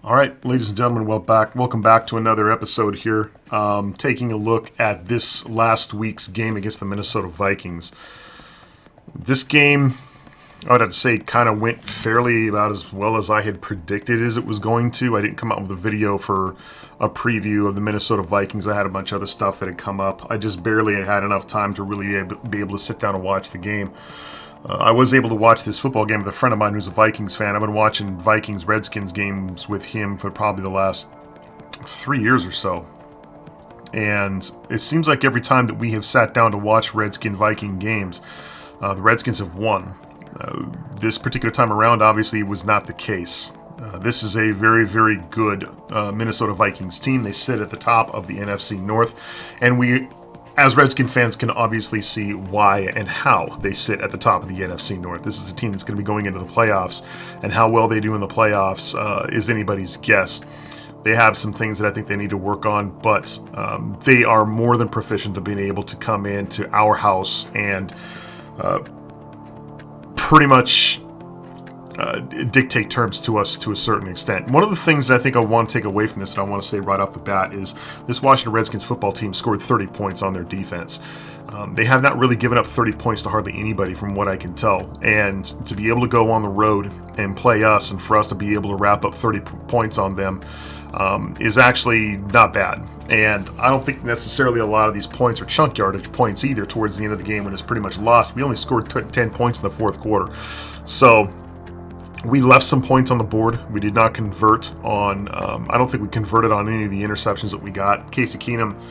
All right, ladies and gentlemen, welcome back to another episode here. Taking a look at this last week's game against the Minnesota Vikings. This game, I would have to say, kind of went fairly about as well as I had predicted as it was going to. I didn't come out with a video for a preview of the Minnesota Vikings. I had a bunch of other stuff that had come up. I just barely had enough time to really be able to sit down and watch the game. I was able to watch this football game with a friend of mine who's a Vikings fan. I've been watching Vikings-Redskins games with him for probably the last 3 years or so. And it seems like every time that we have sat down to watch Redskin-Viking games, the Redskins have won. This particular time around, obviously, was not the case. This is a very, very good Minnesota Vikings team. They sit at the top of the NFC North, and we, as Redskin fans, can obviously see why and how they sit at the top of the NFC North. This is a team that's going to be going into the playoffs, and how well they do in the playoffs is anybody's guess. They have some things that I think they need to work on, but they are more than proficient of being able to come into our house and pretty much dictate terms to us to a certain extent. One of the things that I think I want to take away from this, and I want to say right off the bat, is this Washington Redskins football team scored 30 points on their defense. They have not really given up 30 points to hardly anybody from what I can tell. And to be able to go on the road and play us, and for us to be able to wrap up 30 points on them is actually not bad. And I don't think necessarily a lot of these points are chunk yardage points either towards the end of the game when it's pretty much lost. We only scored 10 points in the fourth quarter. So we left some points on the board. We did not convert on, I don't think we converted on any of the interceptions that we got. Casey Keenum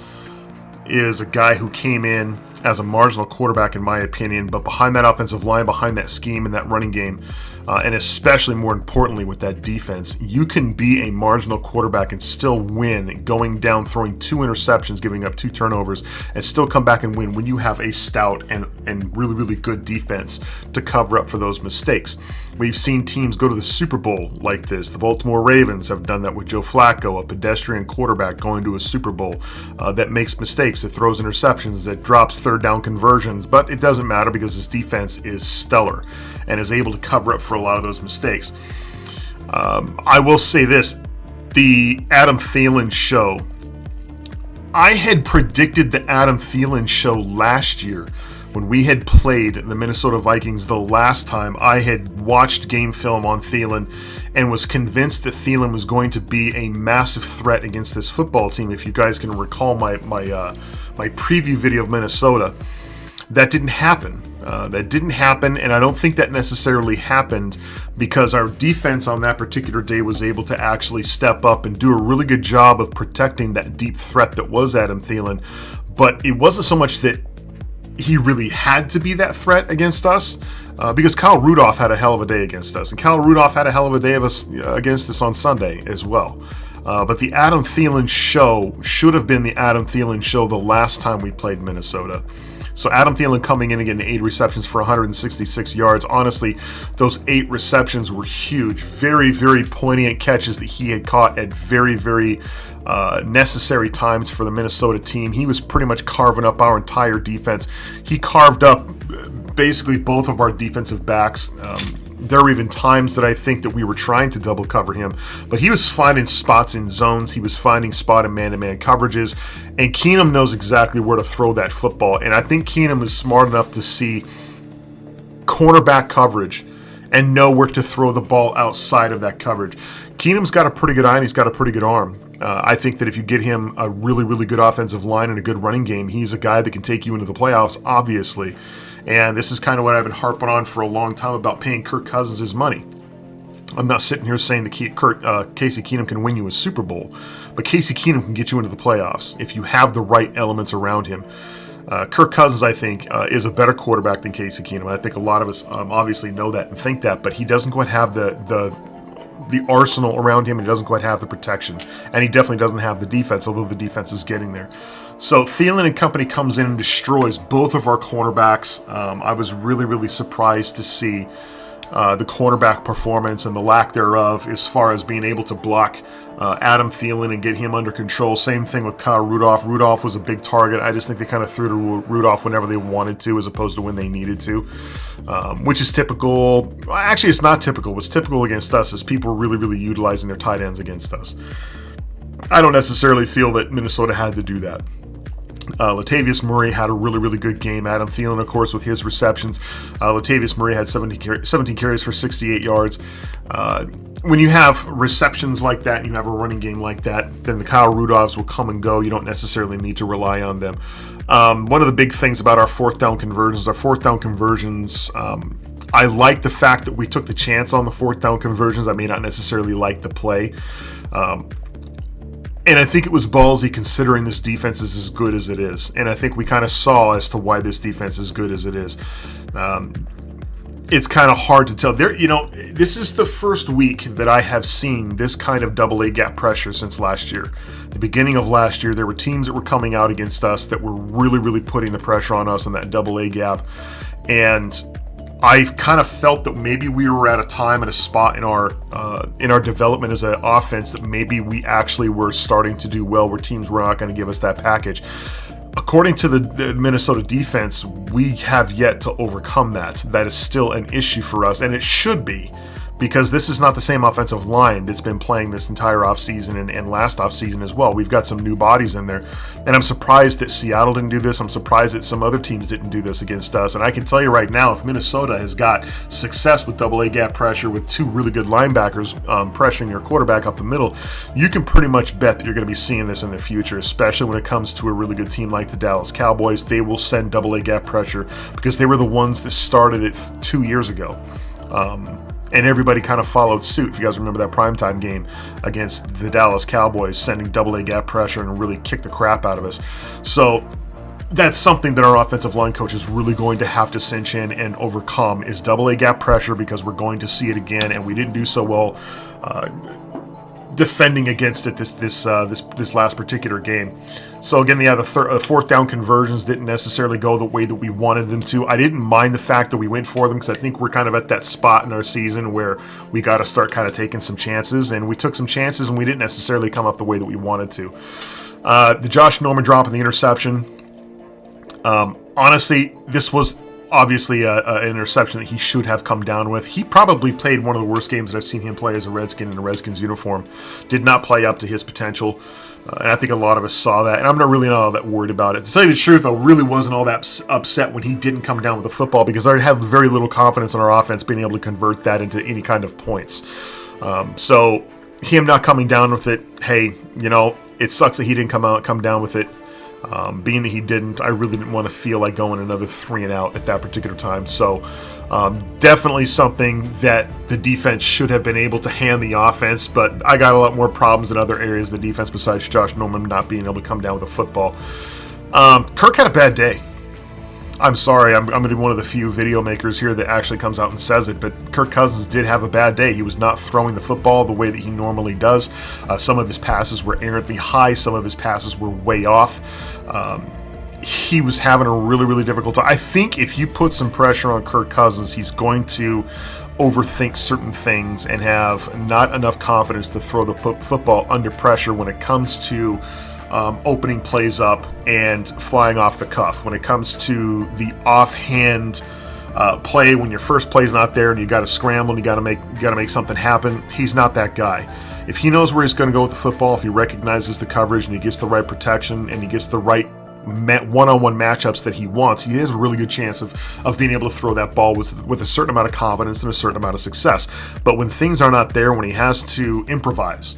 is a guy who came in as a marginal quarterback, in my opinion, but behind that offensive line, behind that scheme and that running game, and especially more importantly with that defense, you can be a marginal quarterback and still win, going down, throwing 2 interceptions, giving up 2 turnovers, and still come back and win when you have a stout and really, really good defense to cover up for those mistakes. We've seen teams go to the Super Bowl like this. The Baltimore Ravens have done that with Joe Flacco, a pedestrian quarterback going to a Super Bowl that makes mistakes, that throws interceptions, that drops third down conversions, but it doesn't matter because his defense is stellar and is able to cover up for a lot of those mistakes. I will say this, the Adam Thielen show, I had predicted the Adam Thielen show last year when we had played the Minnesota Vikings the last time. I had watched game film on Thielen and was convinced that Thielen was going to be a massive threat against this football team. If you guys can recall my preview video of Minnesota, that didn't happen. And I don't think that necessarily happened because our defense on that particular day was able to actually step up and do a really good job of protecting that deep threat that was Adam Thielen. But it wasn't so much that he really had to be that threat against us, because Kyle Rudolph had a hell of a day against us, and Kyle Rudolph had a hell of a day against us on Sunday as well. But the Adam Thielen show should have been the Adam Thielen show the last time we played Minnesota. So Adam Thielen coming in and getting 8 receptions for 166 yards. Honestly, those 8 receptions were huge. Very, very poignant catches that he had caught at very, very necessary times for the Minnesota team. He was pretty much carving up our entire defense. He carved up basically both of our defensive backs. There were even times that I think that we were trying to double cover him, but he was finding spots in zones. He was finding spot in man-to-man coverages, and Keenum knows exactly where to throw that football. And I think Keenum is smart enough to see cornerback coverage and know where to throw the ball outside of that coverage. Keenum's got a pretty good eye and he's got a pretty good arm. I think that if you get him a really, really good offensive line and a good running game, he's a guy that can take you into the playoffs, obviously. And this is kind of what I've been harping on for a long time about paying Kirk Cousins his money. I'm not sitting here saying that Casey Keenum can win you a Super Bowl, but Casey Keenum can get you into the playoffs if you have the right elements around him. Kirk Cousins, I think, is a better quarterback than Casey Keenum. And I think a lot of us obviously know that and think that, but he doesn't quite have the arsenal around him, and he doesn't quite have the protection. And he definitely doesn't have the defense, although the defense is getting there. So Thielen and company comes in and destroys both of our cornerbacks. I was really, really surprised to see the quarterback performance and the lack thereof as far as being able to block Adam Thielen and get him under control. Same thing with Kyle Rudolph. Rudolph was a big target. I just think they kind of threw to Rudolph whenever they wanted to as opposed to when they needed to, which is typical. Actually, it's not typical. What's typical against us is people really, really utilizing their tight ends against us. I don't necessarily feel that Minnesota had to do that. Latavius Murray had a really, really good game. Adam Thielen, of course, with his receptions. Latavius Murray had 17 carries for 68 yards. When you have receptions like that and you have a running game like that, then the Kyle Rudolphs will come and go. You don't necessarily need to rely on them. One of the big things about our fourth down conversions, I like the fact that we took the chance on the fourth down conversions. I may not necessarily like the play. And I think it was ballsy considering this defense is as good as it is. And I think we kind of saw as to why this defense is good as it is. It's kind of hard to tell. This is the first week that I have seen this kind of double A gap pressure since last year. The beginning of last year, there were teams that were coming out against us that were really, really putting the pressure on us in that double A gap. And I kind of felt that maybe we were at a time and a spot in our development as an offense that maybe we actually were starting to do well, where teams were not going to give us that package. According to the Minnesota defense, we have yet to overcome that. That is still an issue for us, and it should be, because this is not the same offensive line that's been playing this entire offseason and last offseason as well. We've got some new bodies in there, and I'm surprised that Seattle didn't do this. I'm surprised that some other teams didn't do this against us. And I can tell you right now, if Minnesota has got success with double A gap pressure with two really good linebackers pressuring your quarterback up the middle, you can pretty much bet that you're going to be seeing this in the future, especially when it comes to a really good team like the Dallas Cowboys. They will send double A gap pressure because they were the ones that started it 2 years ago. And everybody kind of followed suit. If you guys remember that primetime game against the Dallas Cowboys, sending double A gap pressure and really kicked the crap out of us. So that's something that our offensive line coach is really going to have to cinch in and overcome, is double A gap pressure, because we're going to see it again, and we didn't do so well defending against it this last particular game. So again, the fourth down conversions didn't necessarily go the way that we wanted them to. I didn't mind the fact that we went for them, because I think we're kind of at that spot in our season where we got to start kind of taking some chances, and we took some chances and we didn't necessarily come up the way that we wanted to. The Josh Norman drop and the interception, honestly, this was obviously an interception that he should have come down with. He probably played one of the worst games that I've seen him play as a Redskin in a Redskins uniform. Did not play up to his potential, and I think a lot of us saw that, and I'm not really all that worried about it. To tell you the truth, I really wasn't all that upset when he didn't come down with the football, because I had very little confidence in our offense being able to convert that into any kind of points. So him not coming down with it, hey, it sucks that he didn't come down with it. Being that he didn't, I really didn't want to feel like going another 3 and out at that particular time. So definitely something that the defense should have been able to hand the offense, but I got a lot more problems in other areas of the defense besides Josh Norman not being able to come down with the football. Kirk had a bad day. I'm sorry, I'm going to be one of the few video makers here that actually comes out and says it, but Kirk Cousins did have a bad day. He was not throwing the football the way that he normally does. Some of his passes were errantly high. Some of his passes were way off. He was having a really, really difficult time. I think if you put some pressure on Kirk Cousins, he's going to overthink certain things and have not enough confidence to throw the football under pressure when it comes to opening plays up and flying off the cuff. When it comes to the offhand play, when your first play's not there and you got to scramble and you got to make something happen, he's not that guy. If he knows where he's going to go with the football, if he recognizes the coverage and he gets the right protection and he gets the right one-on-one matchups that he wants, he has a really good chance of being able to throw that ball with a certain amount of confidence and a certain amount of success. But when things are not there, when he has to improvise,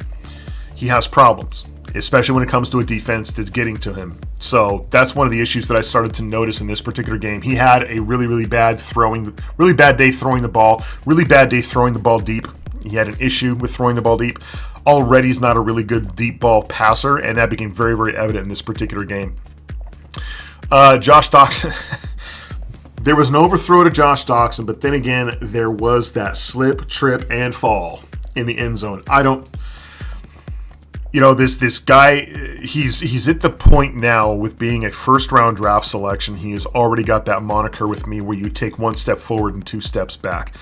he has problems, especially when it comes to a defense that's getting to him. So that's one of the issues that I started to notice in this particular game. He had a really, really bad day throwing the ball, really bad day throwing the ball deep. He had an issue with throwing the ball deep. Already he's not a really good deep ball passer, and that became very, very evident in this particular game. Josh Doctson. There was an overthrow to Josh Doctson, but then again, there was that slip, trip, and fall in the end zone. this guy, he's at the point now with being a first round draft selection. He has already got that moniker with me where you take one step forward and two steps back.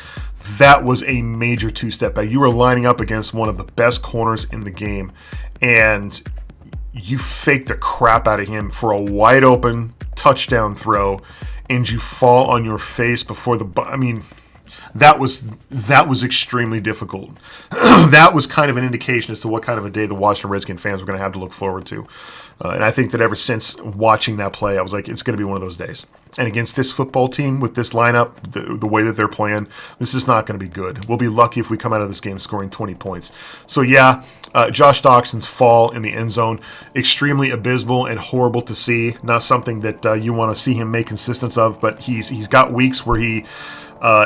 That was a major two-step back. You were lining up against one of the best corners in the game, and you faked the crap out of him for a wide open touchdown throw, and you fall on your face before that was extremely difficult. That was kind of an indication as to what kind of a day the Washington Redskins fans were going to have to look forward to. And I think that ever since watching that play, I was like, it's going to be one of those days. And against this football team, with this lineup, the way that they're playing, this is not going to be good. We'll be lucky if we come out of this game scoring 20 points. So yeah, Josh Doctson's fall in the end zone, extremely abysmal and horrible to see. Not something that you want to see him make consistence of, but he's got weeks where he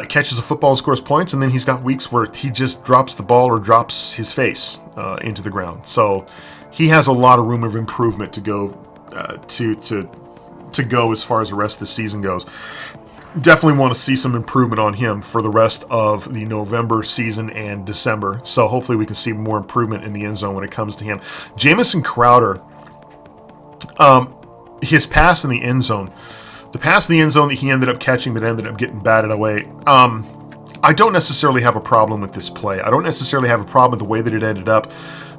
catches a football and scores points, and then he's got weeks where he just drops the ball or drops his face into the ground. So he has a lot of room of improvement to go to go as far as the rest of the season goes. Definitely want to see some improvement on him for the rest of the November season and December. So hopefully we can see more improvement in the end zone when it comes to him. Jamison Crowder, his pass in the end zone. The pass in the end zone that he ended up catching that ended up getting batted away, I don't necessarily have a problem with this play. I don't necessarily have a problem with the way that it ended up,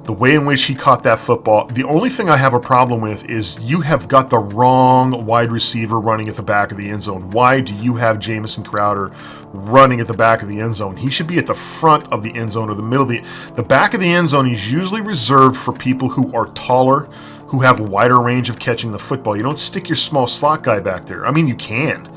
the way in which he caught that football. The only thing I have a problem with is you have got the wrong wide receiver running at the back of the end zone. Why do you have Jamison Crowder running at the back of the end zone? He should be at the front of the end zone or the middle of the back of the end zone is usually reserved for people who are taller, who have a wider range of catching the football. You don't stick your small slot guy back there. I mean, you can,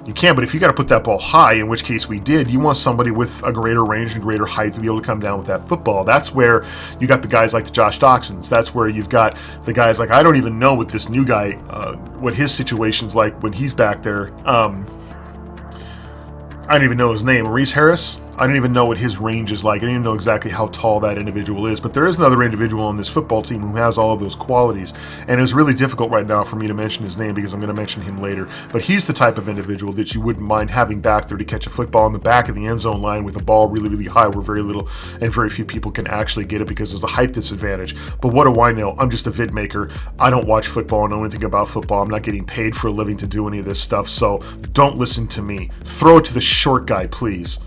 but if you got to put that ball high, in which case we did, you want somebody with a greater range and greater height to be able to come down with that football. That's where you got the guys like the Josh Doxsons. That's where you've got the guys like, I don't even know what this new guy, what his situation's like when he's back there. I don't even know his name. Maurice Harris? I don't even know what his range is like. I don't even know exactly how tall that individual is. But there is another individual on this football team who has all of those qualities. And it's really difficult right now for me to mention his name because I'm going to mention him later. But he's the type of individual that you wouldn't mind having back there to catch a football in the back of the end zone line with the ball really, really high where very little and very few people can actually get it because there's a height disadvantage. But what do I know? I'm just a vid maker. I don't watch football. I know anything about football. I'm not getting paid for a living to do any of this stuff. So don't listen to me. Throw it to the short guy, please.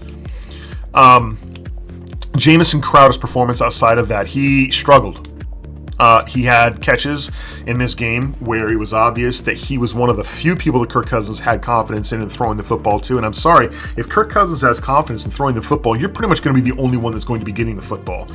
Jamison Crowder's performance outside of that, he struggled. He had catches in this game where it was obvious that he was one of the few people that Kirk Cousins had confidence in throwing the football to. And I'm sorry, if Kirk Cousins has confidence in throwing the football, you're pretty much going to be the only one that's going to be getting the football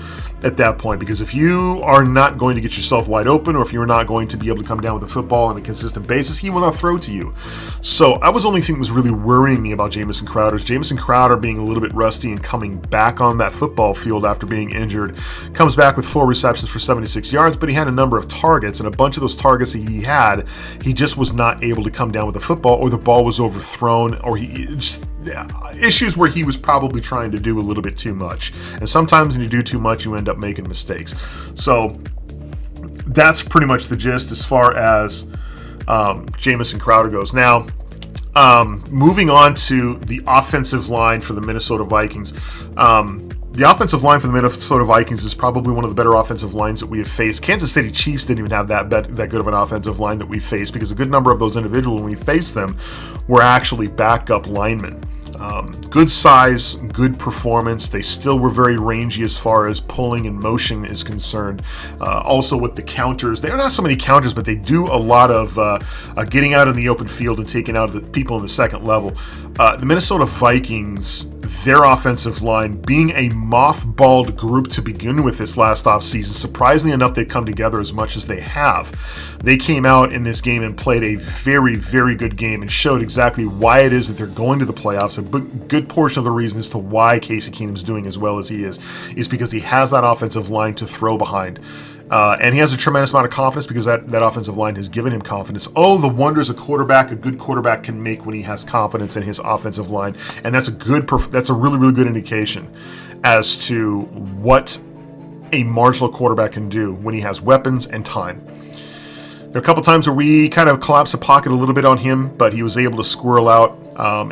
at that point. Because if you are not going to get yourself wide open, or if you're not going to be able to come down with the football on a consistent basis, he will not throw to you. So I was only thing that was really worrying me about Jamison Crowder is Jamison Crowder being a little bit rusty and coming back on that football field after being injured. Comes back with 4 receptions for 76 yards, but he had a number of targets, and a bunch of those targets that he had, he just was not able to come down with the football, or the ball was overthrown, or issues where he was probably trying to do a little bit too much. And sometimes when you do too much, you end up making mistakes. So that's pretty much the gist as far as Jamison Crowder goes. Now, moving on to the offensive line for the Minnesota Vikings. The offensive line for the Minnesota Vikings is probably one of the better offensive lines that we have faced. Kansas City Chiefs didn't even have that good of an offensive line that we faced, because a good number of those individuals, when we faced them, were actually backup linemen. Good size, good performance. They still were very rangy as far as pulling and motion is concerned. Also with the counters, there are not so many counters, but they do a lot of getting out in the open field and taking out the people in the second level. The Minnesota Vikings, their offensive line, being a mothballed group to begin with this last offseason, surprisingly enough, they've come together as much as they have. They came out in this game and played a very, very good game and showed exactly why it is that they're going to the playoffs. A good portion of the reason as to why Casey Keenum's doing as well as he is because he has that offensive line to throw behind. And he has a tremendous amount of confidence because that offensive line has given him confidence. Oh, the wonders a good quarterback can make when he has confidence in his offensive line. And that's a really, really good indication as to what a marginal quarterback can do when he has weapons and time. There are a couple times where we kind of collapsed the pocket a little bit on him, but he was able to squirrel out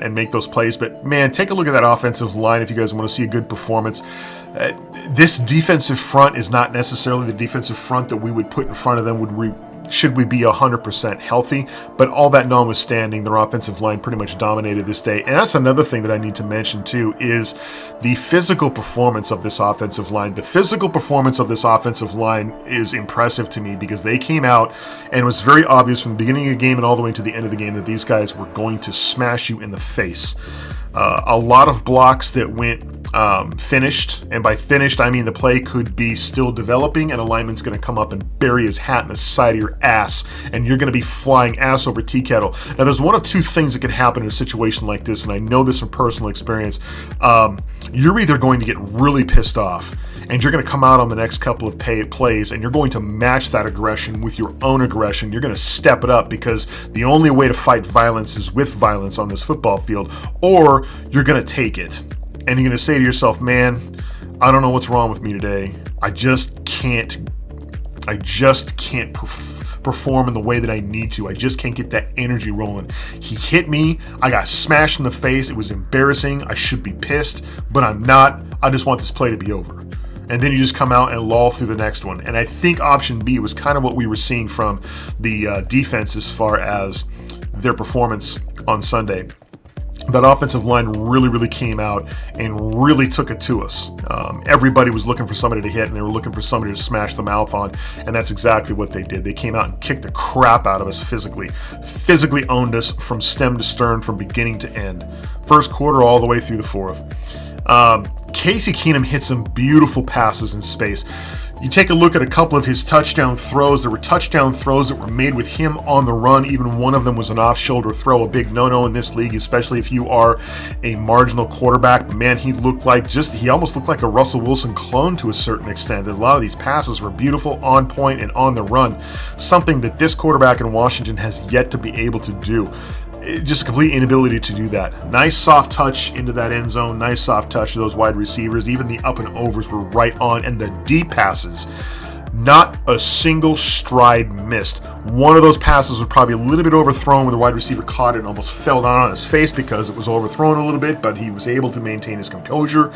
and make those plays. But, man, take a look at that offensive line if you guys want to see a good performance. This defensive front is not necessarily the defensive front that we would put in front of them should we be 100% healthy, but all that notwithstanding, their offensive line pretty much dominated this day. And that's another thing that I need to mention too, is the physical performance of this offensive line. The physical performance of this offensive line is impressive to me, because they came out and it was very obvious from the beginning of the game and all the way to the end of the game that these guys were going to smash you in the face. A lot of blocks that went finished, and by finished I mean the play could be still developing and a lineman's going to come up and bury his hat in the side of your ass, and you're going to be flying ass over tea kettle. Now, there's one of two things that can happen in a situation like this, and I know this from personal experience. You're either going to get really pissed off and you're going to come out on the next couple of plays and you're going to match that aggression with your own aggression. You're going to step it up, because the only way to fight violence is with violence on this football field, or you're going to take it and you're going to say to yourself, man, I don't know what's wrong with me today. I just can't perform in the way that I need to. I just can't get that energy rolling. He hit me. I got smashed in the face. It was embarrassing. I should be pissed, but I'm not. I just want this play to be over. And then you just come out and lull through the next one. And I think option B was kind of what we were seeing from the defense as far as their performance on Sunday. That offensive line really came out and really took it to us. Everybody was looking for somebody to hit, and they were looking for somebody to smash the mouth on, and that's exactly what they did. They came out and kicked the crap out of us physically owned us from stem to stern, from beginning to end. First quarter all the way through the fourth. Casey Keenum hit some beautiful passes in space. You take a look at a couple of his touchdown throws. There were touchdown throws that were made with him on the run. Even one of them was an off-shoulder throw, a big no-no in this league, especially if you are a marginal quarterback. But man, he almost looked like a Russell Wilson clone to a certain extent. A lot of these passes were beautiful, on point, and on the run. Something that this quarterback in Washington has yet to be able to do. Just a complete inability to do that. Nice soft touch into that end zone. Nice soft touch to those wide receivers. Even the up and overs were right on. And the deep passes, not a single stride missed. One of those passes was probably a little bit overthrown where the wide receiver caught it and almost fell down on his face because it was overthrown a little bit, but he was able to maintain his composure.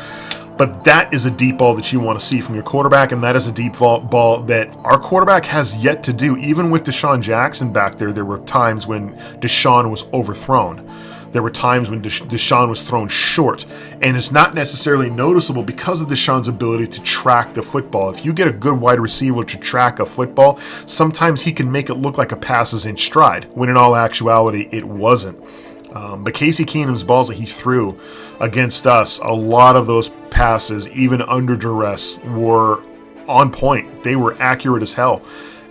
But that is a deep ball that you want to see from your quarterback, and that is a deep ball that our quarterback has yet to do. Even with Deshaun Jackson back there were times when Deshaun was overthrown. There were times when Deshaun was thrown short, and it's not necessarily noticeable because of Deshaun's ability to track the football. If you get a good wide receiver to track a football, sometimes he can make it look like a pass is in stride, when in all actuality it wasn't. But Casey Keenum's balls that he threw against us, a lot of those passes, even under duress, were on point. They were accurate as hell.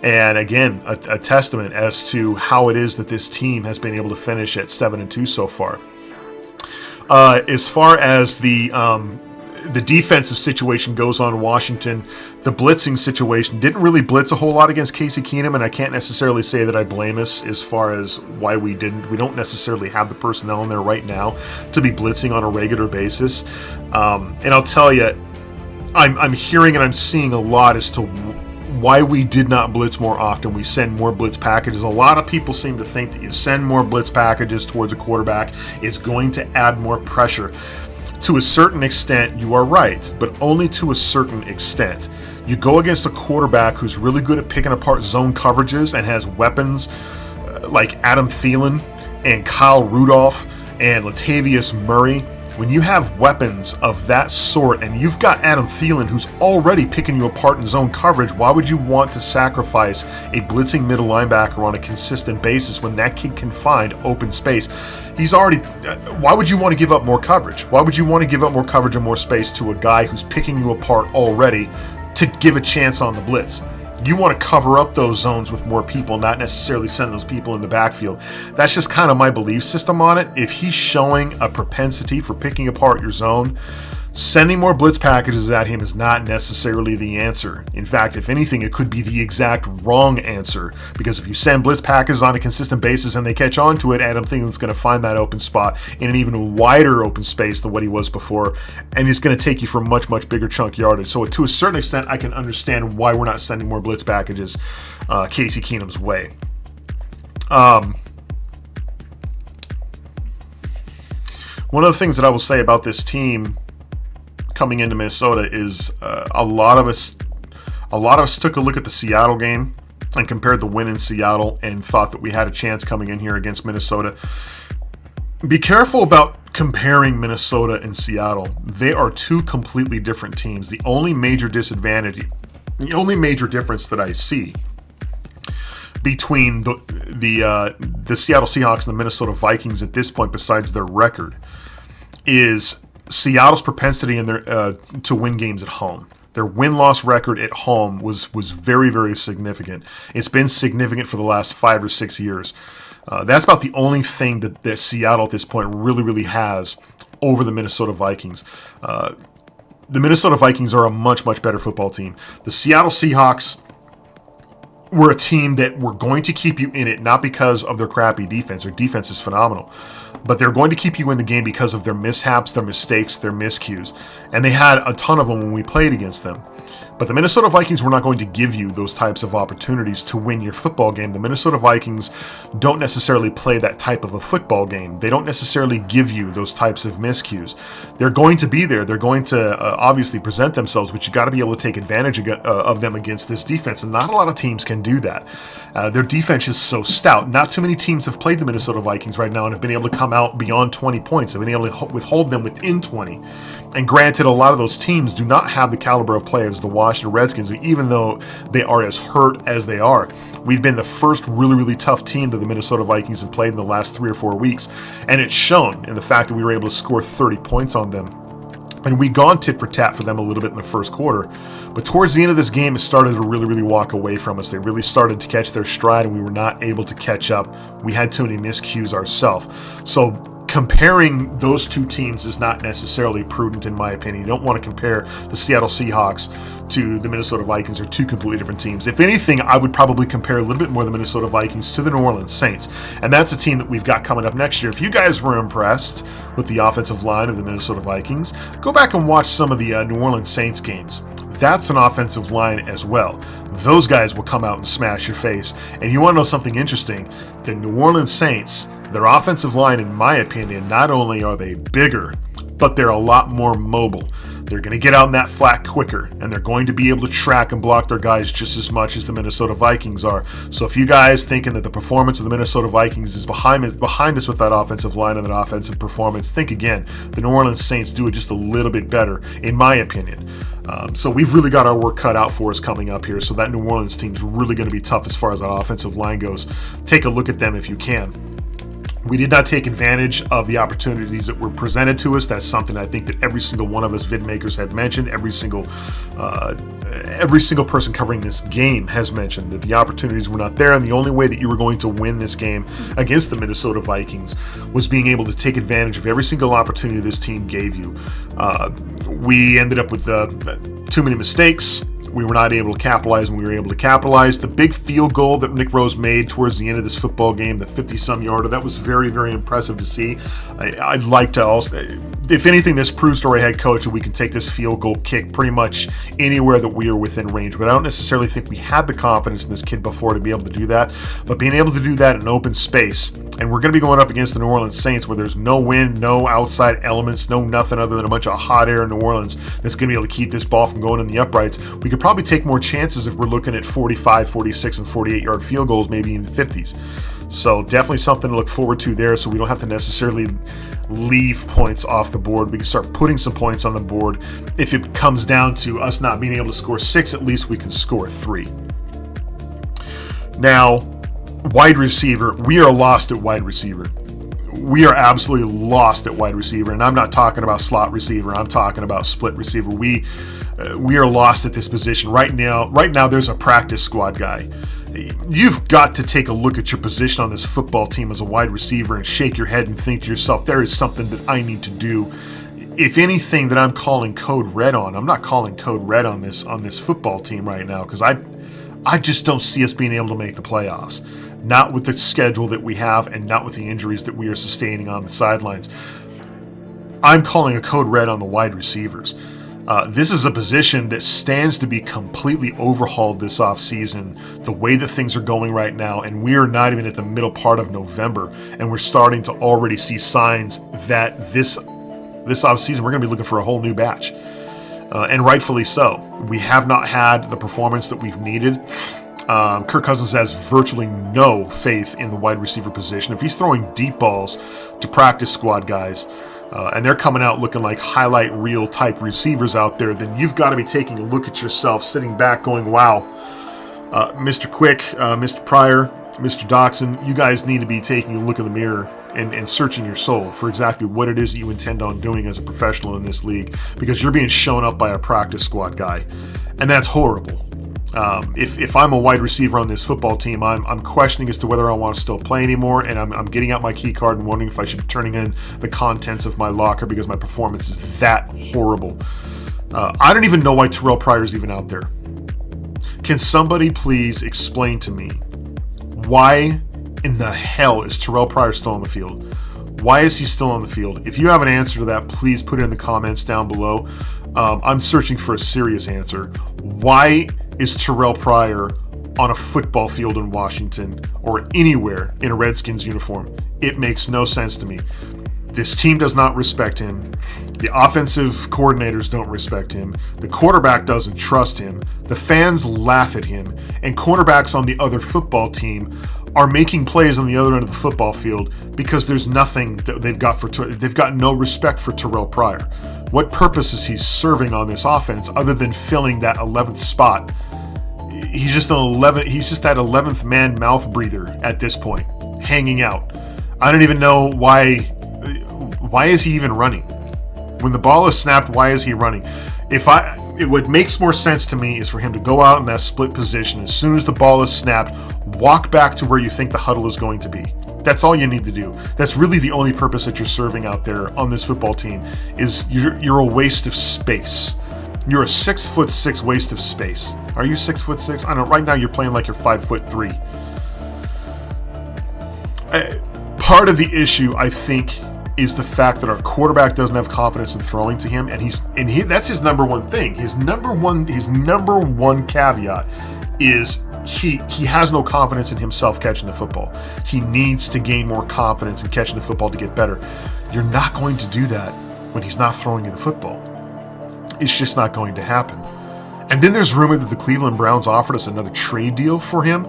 And again, a testament as to how it is that this team has been able to finish at 7-2 so far. As far as the defensive situation goes on in Washington, the blitzing situation didn't really blitz a whole lot against Casey Keenum, and I can't necessarily say that I blame us as far as why we didn't. We don't necessarily have the personnel in there right now to be blitzing on a regular basis. And I'll tell you, I'm hearing and I'm seeing a lot as to why we did not blitz more often. We send more blitz packages. A lot of people seem to think that you send more blitz packages towards a quarterback, it's going to add more pressure. To a certain extent, you are right, but only to a certain extent. You go against a quarterback who's really good at picking apart zone coverages and has weapons like Adam Thielen and Kyle Rudolph and Latavius Murray. When you have weapons of that sort and you've got Adam Thielen who's already picking you apart in zone coverage, why would you want to sacrifice a blitzing middle linebacker on a consistent basis when that kid can find open space? Why would you want to give up more coverage? Why would you want to give up more coverage and more space to a guy who's picking you apart already to give a chance on the blitz? You want to cover up those zones with more people, not necessarily send those people in the backfield. That's just kind of my belief system on it. If he's showing a propensity for picking apart your zone, sending more blitz packages at him is not necessarily the answer. In fact, if anything, it could be the exact wrong answer, because if you send blitz packages on a consistent basis and they catch on to it, Adam Thielen's going to find that open spot in an even wider open space than what he was before, and he's going to take you for much bigger chunk yardage. So to a certain extent, I can understand why we're not sending more blitz packages Casey Keenum's way. One of the things that I will say about this team coming into Minnesota is a lot of us took a look at the Seattle game and compared the win in Seattle and thought that we had a chance coming in here against Minnesota. Be careful about comparing Minnesota and Seattle. They are two completely different teams. The only major difference that I see between the Seattle Seahawks and the Minnesota Vikings at this point, besides their record, is Seattle's propensity in their to win games at home. Their win-loss record at home was very, very significant. It's been significant for the last 5 or 6 years. That's about the only thing that Seattle at this point really, really has over the Minnesota Vikings. The Minnesota Vikings are a much, much better football team. The Seattle Seahawks were a team that were going to keep you in it, not because of their crappy defense. Their defense is phenomenal. But they're going to keep you in the game because of their mishaps, their mistakes, their miscues. And they had a ton of them when we played against them. But the Minnesota Vikings were not going to give you those types of opportunities to win your football game. The Minnesota Vikings don't necessarily play that type of a football game. They don't necessarily give you those types of miscues. They're going to be there. They're going to obviously present themselves, but you got to be able to take advantage of them against this defense. And not a lot of teams can do that. Their defense is so stout. Not too many teams have played the Minnesota Vikings right now and have been able to come out beyond 20 points, have been able to withhold them within 20. And granted, a lot of those teams do not have the caliber of play as the Washington Redskins, even though they are as hurt as they are. We've been the first really, really tough team that the Minnesota Vikings have played in the last 3 or 4 weeks, and it's shown in the fact that we were able to score 30 points on them. And we'd gone tit for tat for them a little bit in the first quarter. But towards the end of this game, it started to really, really walk away from us. They really started to catch their stride, and we were not able to catch up. We had too many miscues ourselves. So comparing those two teams is not necessarily prudent, in my opinion. You don't want to compare the Seattle Seahawks to the Minnesota Vikings. They're two completely different teams. If anything, I would probably compare a little bit more the Minnesota Vikings to the New Orleans Saints. And that's a team that we've got coming up next year. If you guys were impressed with the offensive line of the Minnesota Vikings, go back and watch some of the New Orleans Saints games. That's an offensive line as well. Those guys will come out and smash your face. And you want to know something interesting? The New Orleans Saints, their offensive line, in my opinion, not only are they bigger, but they're a lot more mobile. They're going to get out in that flat quicker, and they're going to be able to track and block their guys just as much as the Minnesota Vikings are. So if you guys thinking that the performance of the Minnesota Vikings is behind us with that offensive line and that offensive performance, think again. The New Orleans Saints do it just a little bit better, in my opinion. So we've really got our work cut out for us coming up here. So that New Orleans team is really going to be tough as far as that offensive line goes. Take a look at them if you can. We did not take advantage of the opportunities that were presented to us. That's something I think that every single one of us vid makers had mentioned. Every single person covering this game has mentioned that the opportunities were not there, and the only way that you were going to win this game against the Minnesota Vikings was being able to take advantage of every single opportunity this team gave you. We ended up with too many mistakes. We were not able to capitalize, and we were able to capitalize. The big field goal that Nick Rose made towards the end of this football game, the 50-some yarder, that was very, very impressive to see. I'd like to also, if anything, this proves to our head coach that we can take this field goal kick pretty much anywhere that we are within range. But I don't necessarily think we had the confidence in this kid before to be able to do that. But being able to do that in open space, and we're going to be going up against the New Orleans Saints where there's no wind, no outside elements, no nothing other than a bunch of hot air in New Orleans that's going to be able to keep this ball from going in the uprights. We could probably take more chances if we're looking at 45, 46, and 48-yard field goals, maybe in the 50s. So definitely something to look forward to there, so we don't have to necessarily leave points off the board. We can start putting some points on the board. If it comes down to us not being able to score 6, at least we can score 3. Now, wide receiver, we are lost at wide receiver. We are absolutely lost at wide receiver, and I'm not talking about slot receiver. I'm talking about split receiver. We are lost at this position right now. Right now, there's a practice squad guy. You've got to take a look at your position on this football team as a wide receiver and shake your head and think to yourself, there is something that I need to do. If anything that I'm calling code red on, I'm not calling code red on this football team right now, because I just don't see us being able to make the playoffs. Not with the schedule that we have and not with the injuries that we are sustaining on the sidelines. I'm calling a code red on the wide receivers. This is a position that stands to be completely overhauled this offseason, the way that things are going right now, and we are not even at the middle part of November, and we're starting to already see signs that this offseason we're going to be looking for a whole new batch, and rightfully so. We have not had the performance that we've needed. Kirk Cousins has virtually no faith in the wide receiver position. If he's throwing deep balls to practice squad guys, and they're coming out looking like highlight reel type receivers out there, then you've got to be taking a look at yourself, sitting back going, wow, Mr. Quick, Mr. Pryor, Mr. Doxson, you guys need to be taking a look in the mirror and searching your soul for exactly what it is that you intend on doing as a professional in this league, because you're being shown up by a practice squad guy, and that's horrible. If I'm a wide receiver on this football team, I'm questioning as to whether I want to still play anymore, and I'm getting out my key card and wondering if I should be turning in the contents of my locker because my performance is that horrible. I don't even know why Terrell Pryor is even out there. Can somebody please explain to me why in the hell is Terrell Pryor still on the field? Why is he still on the field? If you have an answer to that, please put it in the comments down below. I'm searching for a serious answer. Why is Terrell Pryor on a football field in Washington or anywhere in a Redskins uniform? It makes no sense to me. This team does not respect him. The offensive coordinators don't respect him. The quarterback doesn't trust him. The fans laugh at him. And cornerbacks on the other football team are making plays on the other end of the football field because there's nothing that they've got no respect for Terrell Pryor. What purpose is he serving on this offense other than filling that 11th spot? He's just that 11th man mouth breather at this point, hanging out. I don't even know why is he even running? When the ball is snapped, why is he running? What makes more sense to me is for him to go out in that split position as soon as the ball is snapped, walk back to where you think the huddle is going to be. That's all you need to do. That's really the only purpose that you're serving out there on this football team. Is you're a waste of space. You're a 6'6" waste of space. Are you 6'6"? I don't know. Right now you're playing like you're 5'3". Part of the issue, I think, is the fact that our quarterback doesn't have confidence in throwing to him, and that's his number one thing. His number one caveat is he has no confidence in himself catching the football. He needs to gain more confidence in catching the football to get better. You're not going to do that when he's not throwing you the football. It's just not going to happen. And then there's rumor that the Cleveland Browns offered us another trade deal for him.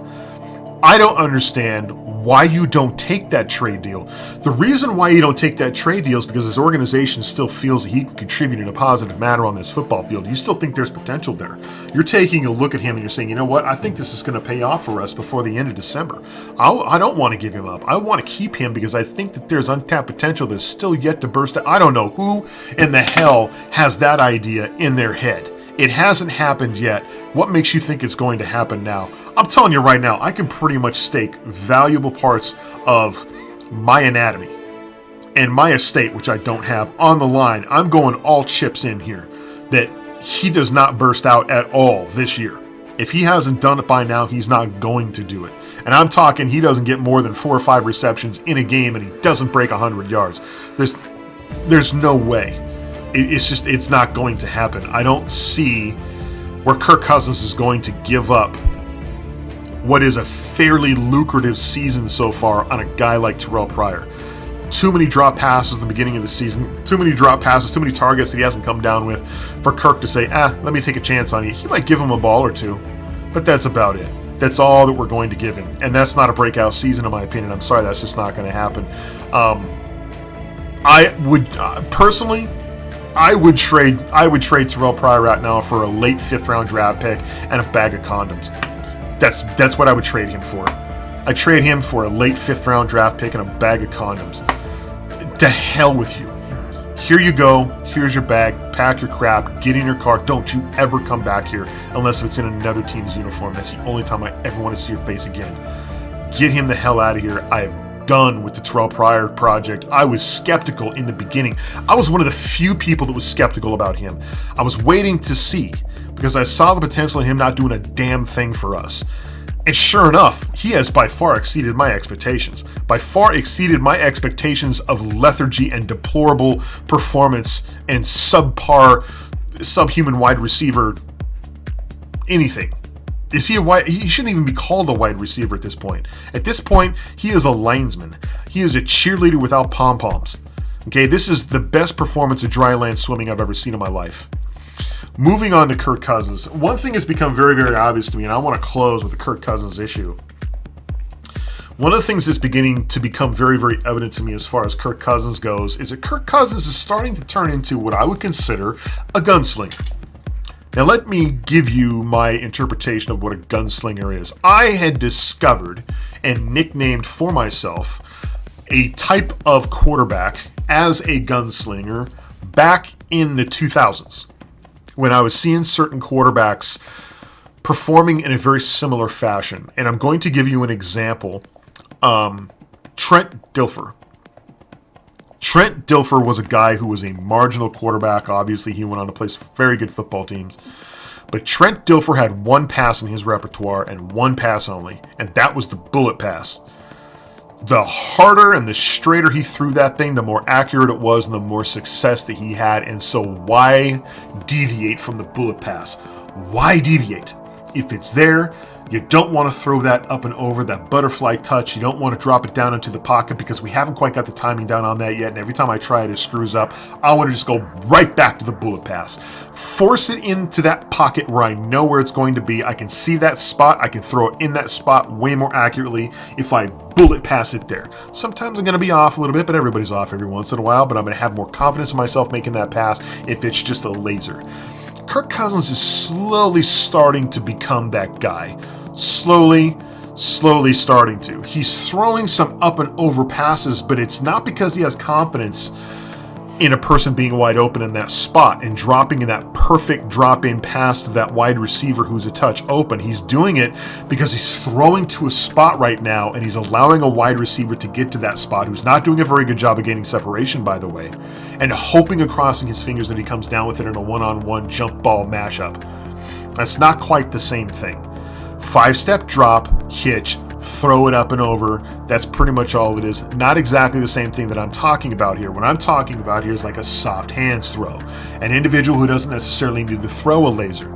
I don't understand why you don't take that trade deal. The reason why you don't take that trade deal is because his organization still feels that he can contribute in a positive manner on this football field. You still think there's potential there. You're taking a look at him and you're saying, you know what, I think this is going to pay off for us before the end of December. I don't want to give him up. I want to keep him because I think that there's untapped potential that's still yet to burst out. I don't know who in the hell has that idea in their head. It hasn't happened yet. What makes you think it's going to happen now? I'm telling you right now, I can pretty much stake valuable parts of my anatomy and my estate, which I don't have, on the line. I'm going all chips in here that he does not burst out at all this year. If he hasn't done it by now, he's not going to do it. And I'm talking he doesn't get more than 4 or 5 receptions in a game and he doesn't break 100 yards. There's no way. It's not going to happen. I don't see where Kirk Cousins is going to give up what is a fairly lucrative season so far on a guy like Terrell Pryor. Too many drop passes at the beginning of the season, too many drop passes, too many targets that he hasn't come down with for Kirk to say, let me take a chance on you. He might give him a ball or two, but that's about it. That's all that we're going to give him. And that's not a breakout season, in my opinion. I'm sorry, that's just not going to happen. I would personally... I would trade Terrell Pryor right now for a late 5th round draft pick and a bag of condoms. That's what I would trade him for. I'd trade him for a late 5th round draft pick and a bag of condoms. To hell with you. Here you go. Here's your bag. Pack your crap. Get in your car. Don't you ever come back here unless it's in another team's uniform. That's the only time I ever want to see your face again. Get him the hell out of here. I have done with the Terrell Pryor project. I was skeptical in the beginning. I was one of the few people that was skeptical about him. I was waiting to see because I saw the potential in him not doing a damn thing for us. And sure enough, he has by far exceeded my expectations. By far exceeded my expectations of lethargy and deplorable performance and subpar subhuman wide receiver anything. Is he a wide? He shouldn't even be called a wide receiver at this point. At this point, he is a linesman. He is a cheerleader without pom-poms. Okay, this is the best performance of dry land swimming I've ever seen in my life. Moving on to Kirk Cousins. One thing has become very, very obvious to me, and I want to close with the Kirk Cousins issue. One of the things that's beginning to become very, very evident to me as far as Kirk Cousins goes is that Kirk Cousins is starting to turn into what I would consider a gunslinger. Now, let me give you my interpretation of what a gunslinger is. I had discovered and nicknamed for myself a type of quarterback as a gunslinger back in the 2000s when I was seeing certain quarterbacks performing in a very similar fashion. And I'm going to give you an example. Trent Dilfer. Trent Dilfer was a guy who was a marginal quarterback. Obviously, he went on to play some very good football teams. But Trent Dilfer had one pass in his repertoire and one pass only, and that was the bullet pass. The harder and the straighter he threw that thing, the more accurate it was and the more success that he had. And so why deviate from the bullet pass? Why deviate? If it's there, you don't want to throw that up and over, that butterfly touch. You don't want to drop it down into the pocket because we haven't quite got the timing down on that yet. And every time I try it screws up. I want to just go right back to the bullet pass. Force it into that pocket where I know where it's going to be. I can see that spot. I can throw it in that spot way more accurately if I bullet pass it there. Sometimes I'm going to be off a little bit, but everybody's off every once in a while. But I'm going to have more confidence in myself making that pass if it's just a laser. Kirk Cousins is slowly starting to become that guy. Slowly starting to. He's throwing some up and over passes, but it's not because he has confidence in a person being wide open in that spot and dropping in that perfect drop-in pass to that wide receiver who's a touch open. He's doing it because he's throwing to a spot right now, and he's allowing a wide receiver to get to that spot, who's not doing a very good job of gaining separation, by the way, and hoping and crossing his fingers that he comes down with it in a one-on-one jump ball mashup. That's not quite the same thing. 5-step drop, hitch, throw it up and over. That's pretty much all it is. Not exactly the same thing that I'm talking about here. What I'm talking about here is like a soft hands throw. An individual who doesn't necessarily need to throw a laser.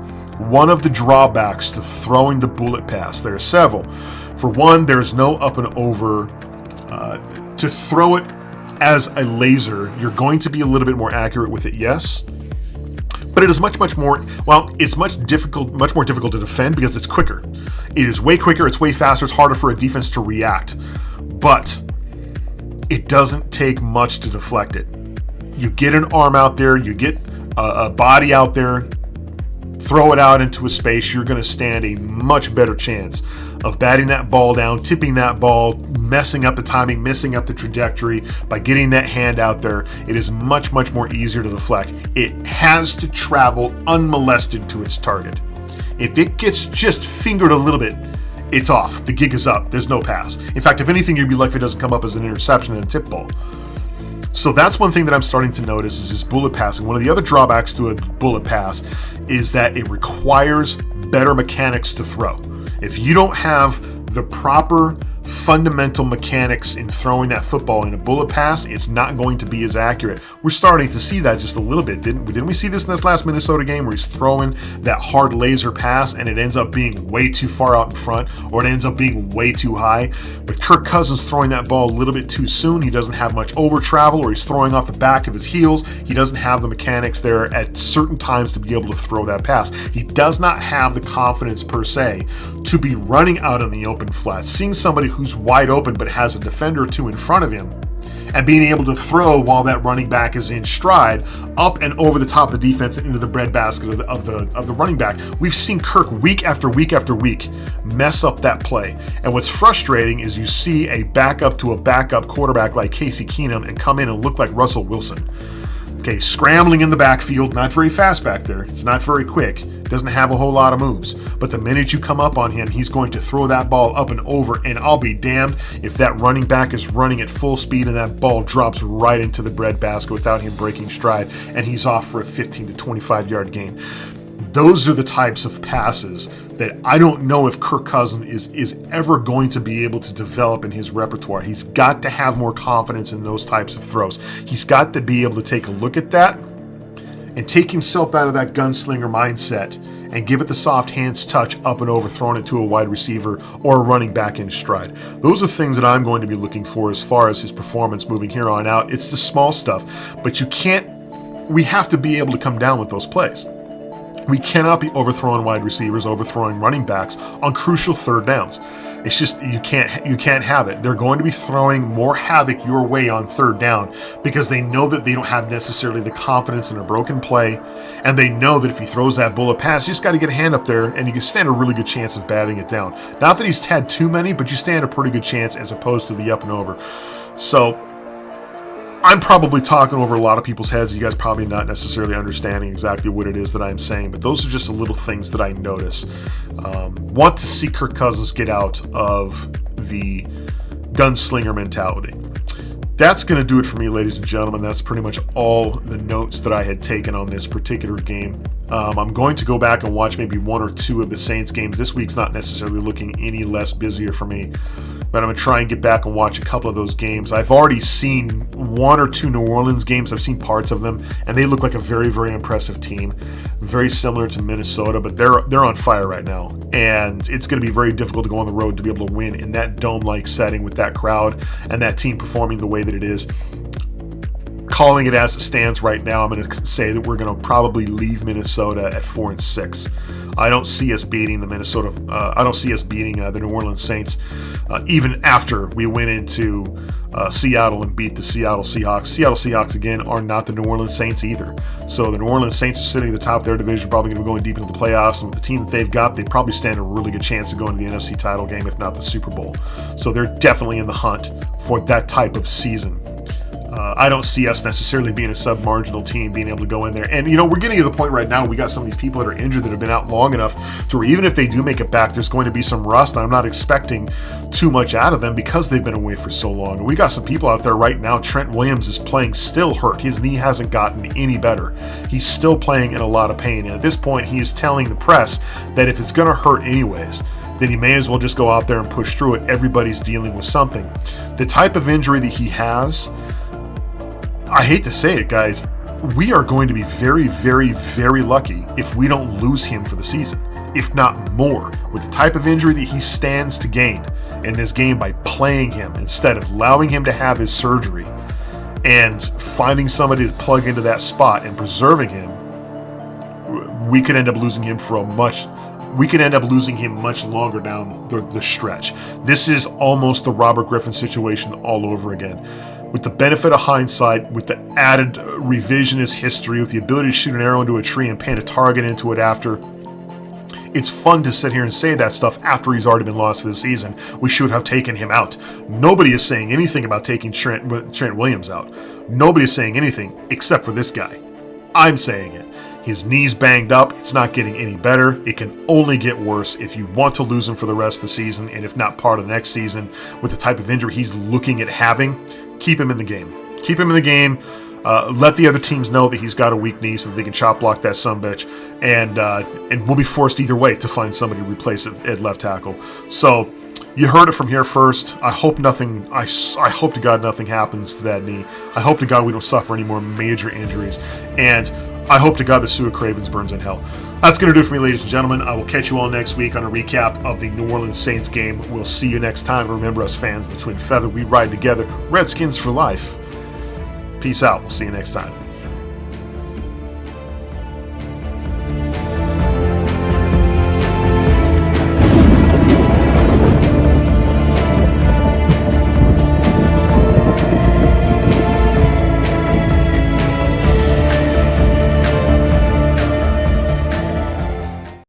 One of the drawbacks to throwing the bullet pass, there are several. For one, there's no up and over. To throw it as a laser, you're going to be a little bit more accurate with it, yes. But it is much more, well, it's much more difficult to defend because it's quicker. It is way quicker, it's way faster, it's harder for a defense to react. But it doesn't take much to deflect it. You get an arm out there, you get a body out there, throw it out into a space, you're going to stand a much better chance of batting that ball down, tipping that ball, messing up the timing, messing up the trajectory. By getting that hand out there, it is much more easier to deflect. It has to travel unmolested to its target. If it gets just fingered a little bit, it's off. The gig is up. There's no pass. In fact, if anything, you'd be lucky if it doesn't come up as an interception and a tip ball. So that's one thing that I'm starting to notice is this bullet passing. One of the other drawbacks to a bullet pass is that it requires better mechanics to throw. If you don't have the proper fundamental mechanics in throwing that football in a bullet pass, it's not going to be as accurate. We're starting to see that just a little bit. Didn't we see this in this last Minnesota game where he's throwing that hard laser pass and it ends up being way too far out in front, or it ends up being way too high? With Kirk Cousins throwing that ball a little bit too soon, he doesn't have much over travel, or he's throwing off the back of his heels. He doesn't have the mechanics there at certain times to be able to throw that pass. He does not have the confidence per se to be running out in the open flat, seeing somebody who's wide open but has a defender or two in front of him, and being able to throw while that running back is in stride up and over the top of the defense and into the breadbasket of the running back. We've seen Kirk week after week after week mess up that play. And what's frustrating is you see a backup to a backup quarterback like Casey Keenum and come in and look like Russell Wilson. Okay, scrambling in the backfield, not very fast back there. He's not very quick. Doesn't have a whole lot of moves. But the minute you come up on him, he's going to throw that ball up and over, and I'll be damned if that running back is running at full speed and that ball drops right into the breadbasket without him breaking stride, and he's off for a 15 to 25 yard gain. Those are the types of passes that I don't know if Kirk Cousins is ever going to be able to develop in his repertoire. He's got to have more confidence in those types of throws. He's got to be able to take a look at that and take himself out of that gunslinger mindset and give it the soft hands touch up and over, throwing it to a wide receiver or a running back in stride. Those are things that I'm going to be looking for as far as his performance moving here on out. It's the small stuff, but we have to be able to come down with those plays. We cannot be overthrowing wide receivers, overthrowing running backs on crucial third downs. It's just you can't have it. They're going to be throwing more havoc your way on third down because they know that they don't have necessarily the confidence in a broken play, and they know that if he throws that bullet pass, you just got to get a hand up there, and you can stand a really good chance of batting it down. Not that he's had too many, but you stand a pretty good chance as opposed to the up and over. So I'm probably talking over a lot of people's heads. You guys probably not necessarily understanding exactly what it is that I'm saying, but those are just the little things that I notice. Want to see Kirk Cousins get out of the gunslinger mentality. That's going to do it for me, ladies and gentlemen. That's pretty much all the notes that I had taken on this particular game. I'm going to go back and watch maybe one or two of the Saints games. This week's not necessarily looking any less busier for me, but I'm going to try and get back and watch a couple of those games. I've already seen one or two New Orleans games. I've seen parts of them, and they look like a very, very impressive team. Very similar to Minnesota, but they're on fire right now. And it's going to be very difficult to go on the road to be able to win in that dome-like setting with that crowd and that team performing the way that it is. Calling it as it stands right now, I'm going to say that we're going to probably leave Minnesota at 4-6. I don't see us beating the the New Orleans Saints, even after we went into Seattle and beat the Seattle Seahawks. Seattle Seahawks, again, are not the New Orleans Saints either. So the New Orleans Saints are sitting at the top of their division, probably going to be going deep into the playoffs. And with the team that they've got, they probably stand a really good chance of going to the NFC title game, if not the Super Bowl. So they're definitely in the hunt for that type of season. I don't see us necessarily being a sub-marginal team, being able to go in there. And, we're getting to the point right now, we got some of these people that are injured that have been out long enough to where even if they do make it back, there's going to be some rust. And I'm not expecting too much out of them because they've been away for so long. We got some people out there right now. Trent Williams is playing still hurt. His knee hasn't gotten any better. He's still playing in a lot of pain. And at this point, he is telling the press that if it's going to hurt anyways, then he may as well just go out there and push through it. Everybody's dealing with something. The type of injury that he has, I hate to say it, guys, we are going to be very, very, very lucky if we don't lose him for the season, if not more, with the type of injury that he stands to gain in this game by playing him instead of allowing him to have his surgery and finding somebody to plug into that spot and preserving him. We could end up losing him much longer down the stretch. This is almost the Robert Griffin situation all over again. With the benefit of hindsight, with the added revisionist history, with the ability to shoot an arrow into a tree and paint a target into it after, it's fun to sit here and say that stuff after he's already been lost for the season. We should have taken him out. Nobody is saying anything about taking Trent Williams out. Nobody is saying anything except for this guy. I'm saying it. His knee's banged up. It's not getting any better. It can only get worse if you want to lose him for the rest of the season, and if not part of the next season, with the type of injury he's looking at having, keep him in the game. Keep him in the game. Let the other teams know that he's got a weak knee so that they can chop block that sumbitch, and we'll be forced either way to find somebody to replace it at left tackle. So you heard it from here first. I hope I hope to God nothing happens to that knee. I hope to God we don't suffer any more major injuries, and I hope to God the Sua Cravens burns in hell. That's going to do it for me, ladies and gentlemen. I will catch you all next week on a recap of the New Orleans Saints game. We'll see you next time. Remember, us fans of the Twin Feather, we ride together. Redskins for life. Peace out. We'll see you next time.